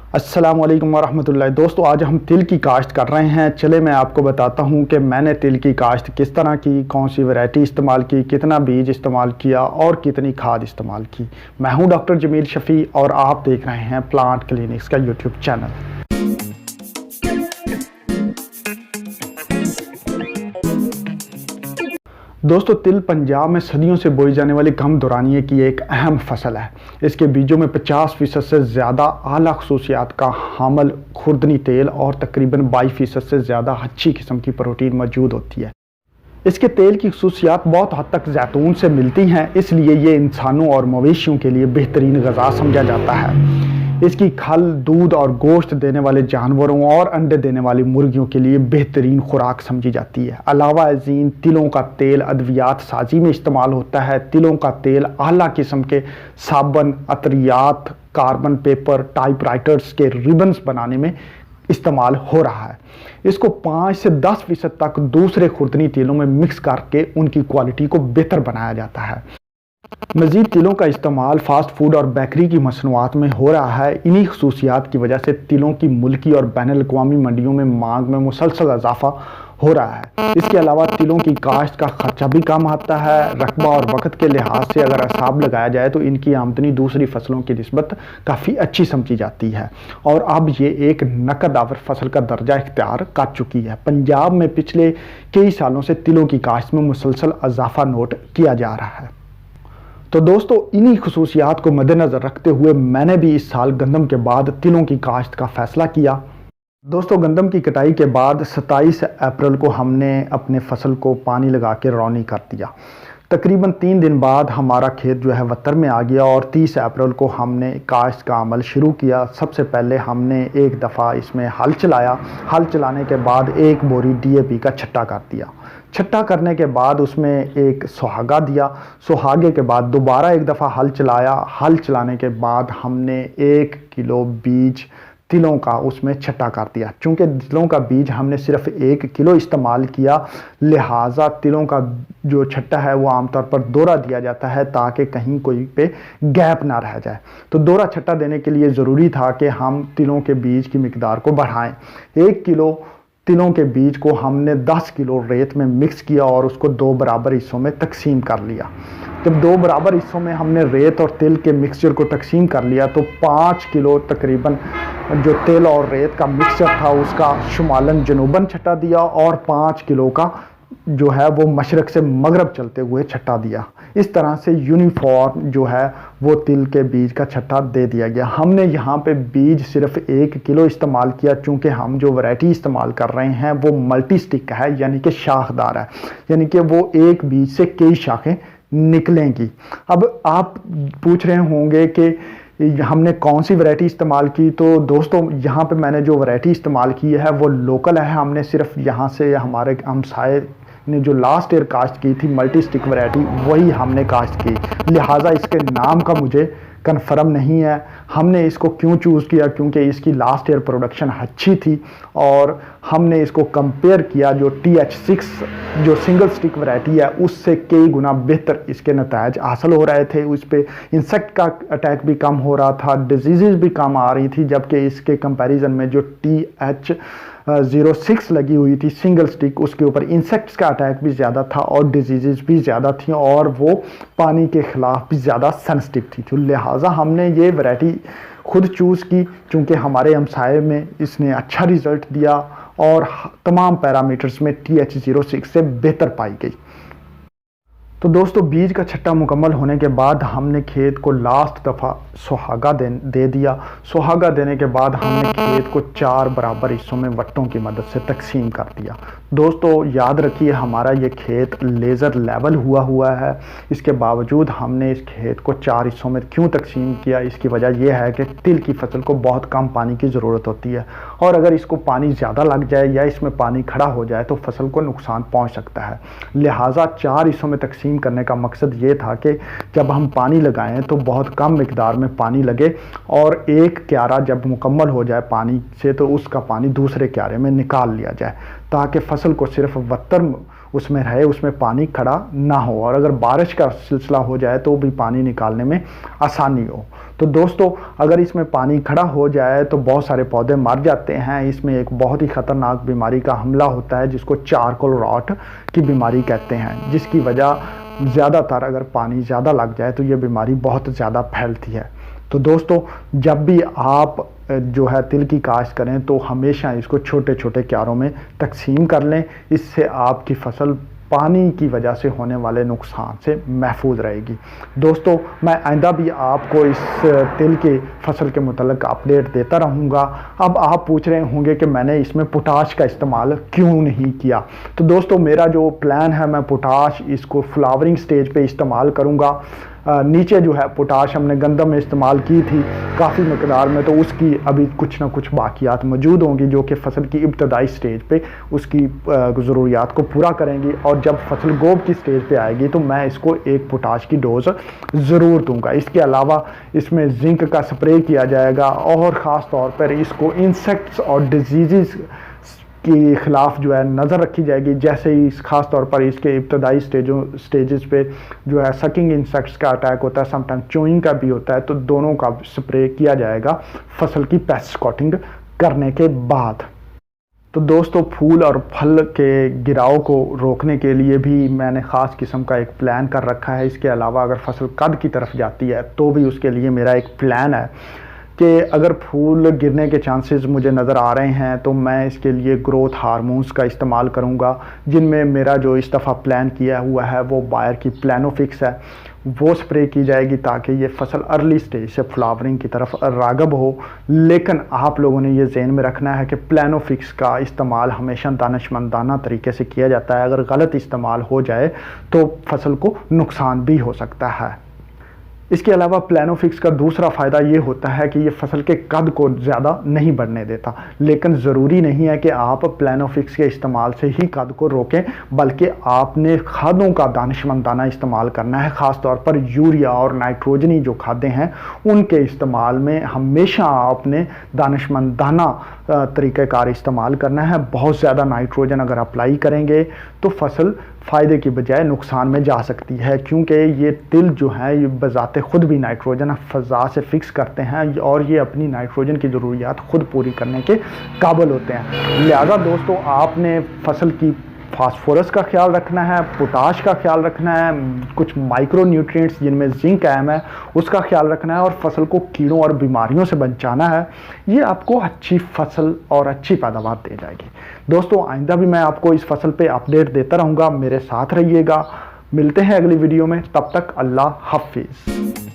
अस्सलाम वालेकुम वरहमतुल्लाह। दोस्तों, आज हम तिल की काश्त कर रहे हैं। चले मैं आपको बताता हूं कि मैंने तिल की काश्त किस तरह की, कौन सी वैरायटी इस्तेमाल की, कितना बीज इस्तेमाल किया और कितनी खाद इस्तेमाल की। मैं हूं डॉक्टर जमील शफ़ी और आप देख रहे हैं प्लांट क्लिनिक्स का यूट्यूब चैनल। दोस्तों, तिल पंजाब में सदियों से बोई जाने वाली कम दौरानिये की एक अहम फसल है। इसके बीजों में 50% से ज़्यादा आला खसूसियात का हामल खुर्दनी तेल और तकरीबन 22% से ज़्यादा अच्छी किस्म की प्रोटीन मौजूद होती है। इसके तेल की खसूसियात बहुत हद तक जैतून से मिलती हैं, इसलिए ये इंसानों और मवेशियों के लिए बेहतरीन ग़िज़ा समझा जाता है। इसकी खल, दूध और गोश्त देने वाले जानवरों और अंडे देने वाली मुर्गियों के लिए बेहतरीन खुराक समझी जाती है। अलावा अज़ीम, तिलों का तेल अद्वियात साजी में इस्तेमाल होता है। तिलों का तेल आला किस्म के साबुन, अतरियात, कार्बन पेपर, टाइपराइटर्स के रिबन्स बनाने में इस्तेमाल हो रहा है। इसको 5 से 10% तक दूसरे खुर्दनी तेलों में मिक्स करके उनकी क्वालिटी को बेहतर बनाया जाता है। मज़ीद तिलों का इस्तेमाल फास्ट फूड और बेकरी की मसनूआत में हो रहा है। इन्हीं खसूसियात की वजह से तिलों की मुल्की और बैनुल-अक़वामी मंडियों में मांग में मुसलसल इजाफा हो रहा है। इसके अलावा तिलों की काश्त का खर्चा भी कम आता है। रकबा और वक़्त के लिहाज से अगर हिसाब लगाया जाए तो इनकी आमदनी दूसरी फसलों की निस्बत काफ़ी अच्छी समझी जाती है और अब ये एक नकद आवर फसल का दर्जा इख्तियार कर चुकी है। पंजाब में पिछले कई सालों से तिलों की काश्त में मुसलसल इजाफा नोट किया जा रहा है। तो दोस्तों, इन्हीं खसूसियात को मद्देनज़र रखते हुए मैंने भी इस साल गंदम के बाद तिलों की काश्त का फ़ैसला किया। दोस्तों, गंदम की कटाई के बाद 27 अप्रैल को हमने अपने फसल को पानी लगा के रौनी कर दिया। तकरीबन 3 दिन बाद हमारा खेत जो है वत्तर में आ गया और 30 अप्रैल को हमने काश्त का अमल शुरू किया। सबसे पहले हमने एक दफ़ा इसमें हल चलाया। हल चलाने के बाद एक बोरी DAP का छट्टा कर दिया। छट्टा करने के बाद उसमें एक सुहागा दिया। सुहागे के बाद दोबारा एक दफ़ा हल चलाया। हल चलाने के बाद हमने 1 किलो बीज तिलों का उसमें छट्टा कर दिया। चूँकि तिलों का बीज हमने सिर्फ 1 किलो इस्तेमाल किया, लिहाजा तिलों का जो छट्टा है वो आमतौर पर दोहरा दिया जाता है ताकि कहीं कोई पे गैप ना रह जाए। तो दोहरा छट्टा देने के लिए ज़रूरी था कि हम तिलों के बीज की मिकदार को बढ़ाएं। 1 किलो तिलों के बीज को हमने 10 किलो रेत में मिक्स किया और उसको 2 बराबर हिस्सों में तकसीम कर लिया। जब 2 बराबर हिस्सों में हमने रेत और तिल के मिक्सचर को तकसीम कर लिया तो 5 किलो तकरीबन जो तिल और रेत का मिक्सचर था उसका शुमालन जनूबन छट्टा दिया और 5 किलो का जो है वो मशरक़ से मगरब चलते हुए छट्टा दिया। इस तरह से यूनिफॉर्म जो है वो तिल के बीज का छट्टा दे दिया गया। हमने यहाँ पे बीज सिर्फ 1 किलो इस्तेमाल किया चूँकि हम जो वैरायटी इस्तेमाल कर रहे हैं वो मल्टी स्टिक है, यानी कि शाखदार है, यानी कि वो एक बीज से कई शाखें निकलेंगी। अब आप पूछ रहे होंगे कि हमने कौन सी वैरायटी इस्तेमाल की। तो दोस्तों, यहाँ पे मैंने जो वैरायटी इस्तेमाल की है वो लोकल है। हमने सिर्फ यहाँ से हमारे हमसाए ने जो लास्ट ईयर कास्ट की थी मल्टी स्टिक वैरायटी वही हमने कास्ट की, लिहाजा इसके नाम का मुझे कन्फर्म नहीं है। हमने इसको क्यों चूज़ किया, क्योंकि इसकी लास्ट ईयर प्रोडक्शन अच्छी थी और हमने इसको कंपेयर किया जो TH6 जो सिंगल स्टिक वैरायटी है उससे कई गुना बेहतर इसके नतायज हासिल हो रहे थे। उस पर इंसेक्ट का अटैक भी कम हो रहा था, डिजीज़ भी कम आ रही थी, जबकि इसके कंपैरिजन में जो TH06 लगी हुई थी सिंगल स्टिक उसके ऊपर इंसेक्ट्स का अटैक भी ज़्यादा था और डिजीज़ भी ज़्यादा थी और वो पानी के ख़िलाफ़ भी ज़्यादा सेंसिटिव थी। तो लिहाजा हमने ये वैरायटी खुद चूज़ की चूँकि हमारे हमसाये में इसने अच्छा रिज़ल्ट दिया और तमाम पैरामीटर्स में TH06 से बेहतर पाई गई। तो दोस्तों, बीज का छट्टा मुकम्मल होने के बाद हमने खेत को लास्ट दफ़ा सुहागा दे दिया। सुहागा देने के बाद हमने खेत को 4 बराबर हिस्सों में वट्टों की मदद से तकसीम कर दिया। दोस्तों, याद रखिए हमारा ये खेत लेज़र लेवल हुआ है। इसके बावजूद हमने इस खेत को 4 हिस्सों में क्यों तकसीम किया, इसकी वजह यह है कि तिल की फसल को बहुत कम पानी की ज़रूरत होती है और अगर इसको पानी ज़्यादा लग जाए या इसमें पानी खड़ा हो जाए तो फसल को नुकसान पहुँच सकता है। लिहाजा 4 हिस्सों में तकसीम करने का मकसद ये था कि जब हम पानी लगाएं तो बहुत कम मिकदार में पानी लगे और एक क्यारा जब मुकम्मल हो जाए पानी से तो उसका पानी दूसरे क्यारे में निकाल लिया जाए ताकि फसल को सिर्फ वत्तर उसमें रहे, उसमें पानी खड़ा ना हो और अगर बारिश का सिलसिला हो जाए तो भी पानी निकालने में आसानी हो। तो दोस्तों अगर इसमें पानी खड़ा हो जाए तो बहुत सारे पौधे मर जाते हैं। इसमें एक बहुत ही ख़तरनाक बीमारी का हमला होता है जिसको चारकोल रॉट की बीमारी कहते हैं, जिसकी वजह ज़्यादातर अगर पानी ज़्यादा लग जाए तो ये बीमारी बहुत ज़्यादा फैलती है। तो दोस्तों जब भी आप जो है तिल की काश्त करें तो हमेशा इसको छोटे छोटे क्यारों में तकसीम कर लें। इससे आपकी फसल पानी की वजह से होने वाले नुकसान से महफूज रहेगी। दोस्तों मैं आइंदा भी आपको इस तिल के फसल के मुतल्लिक अपडेट देता रहूँगा। अब आप पूछ रहे होंगे कि मैंने इसमें पोटाश का इस्तेमाल क्यों नहीं किया। तो दोस्तों मेरा जो प्लान है, मैं पोटाश इसको फ्लावरिंग स्टेज पे इस्तेमाल करूँगा। नीचे जो है पोटाश हमने गंदम में इस्तेमाल की थी काफ़ी मकदार में, तो उसकी अभी कुछ ना कुछ बाकियात मौजूद होंगी जो कि फसल की इब्तदाई स्टेज पे उसकी ज़रूरियात को पूरा करेंगी। और जब फसल गोब की स्टेज पे आएगी तो मैं इसको एक पोटाश की डोज़ ज़रूर दूंगा। इसके अलावा इसमें जिंक का स्प्रे किया जाएगा और ख़ास तौर पर इसको इंसेक्ट्स और डिजीज़ के ख़िलाफ़ जो है नज़र रखी जाएगी। जैसे ही ख़ास तौर पर इसके इब्तदाई स्टेजेस पे जो है सकिंग इंसेक्ट्स का अटैक होता है, समटाइम चोइंग का भी होता है, तो दोनों का स्प्रे किया जाएगा फसल की पेस्ट कॉटिंग करने के बाद। तो दोस्तों फूल और फल के गिराव को रोकने के लिए भी मैंने ख़ास किस्म का एक प्लान कर रखा है। इसके अलावा अगर फसल कद की तरफ जाती है तो भी उसके लिए मेरा एक प्लान है कि अगर फूल गिरने के चांसेस मुझे नज़र आ रहे हैं तो मैं इसके लिए ग्रोथ हार्मोन्स का इस्तेमाल करूंगा, जिनमें मेरा जो इस दफ़ा प्लान किया हुआ है वो बायर की प्लानोफिक्स है। वो स्प्रे की जाएगी ताकि ये फसल अर्ली स्टेज से फ्लावरिंग की तरफ रागब हो। लेकिन आप लोगों ने ये ज़हन में रखना है कि प्लानोफिक्स का इस्तेमाल हमेशा दानिशमंदाना तरीके से किया जाता है। अगर गलत इस्तेमाल हो जाए तो फसल को नुकसान भी हो सकता है। इसके अलावा प्लानोफिक्स का दूसरा फ़ायदा ये होता है कि ये फसल के कद को ज़्यादा नहीं बढ़ने देता। लेकिन ज़रूरी नहीं है कि आप प्लानोफिक्स के इस्तेमाल से ही कद को रोकें, बल्कि आपने खादों का दानिशमंदाना इस्तेमाल करना है। ख़ास तौर पर यूरिया और नाइट्रोजनी जो खादें हैं उनके इस्तेमाल में हमेशा आपने दानिशमंदाना तरीक़ेकार इस्तेमाल करना है। बहुत ज़्यादा नाइट्रोजन अगर अप्लाई करेंगे तो फसल फ़ायदे की बजाय नुकसान में जा सकती है, क्योंकि ये तिल जो है ये बज़ाते ख़ुद भी नाइट्रोजन फ़ज़ा से फिक्स करते हैं और ये अपनी नाइट्रोजन की ज़रूरियात ख़ुद पूरी करने के काबिल होते हैं। लिहाजा दोस्तों आपने फसल की फास्फोरस का ख्याल रखना है, पोटाश का ख्याल रखना है, कुछ माइक्रो न्यूट्रिएंट्स जिनमें जिंक अहम है उसका ख्याल रखना है और फसल को कीड़ों और बीमारियों से बचाना है। ये आपको अच्छी फसल और अच्छी पैदावार दे जाएगी। दोस्तों आइंदा भी मैं आपको इस फसल पे अपडेट देता रहूँगा, मेरे साथ रहिएगा। मिलते हैं अगली वीडियो में, तब तक अल्लाह हाफिज़।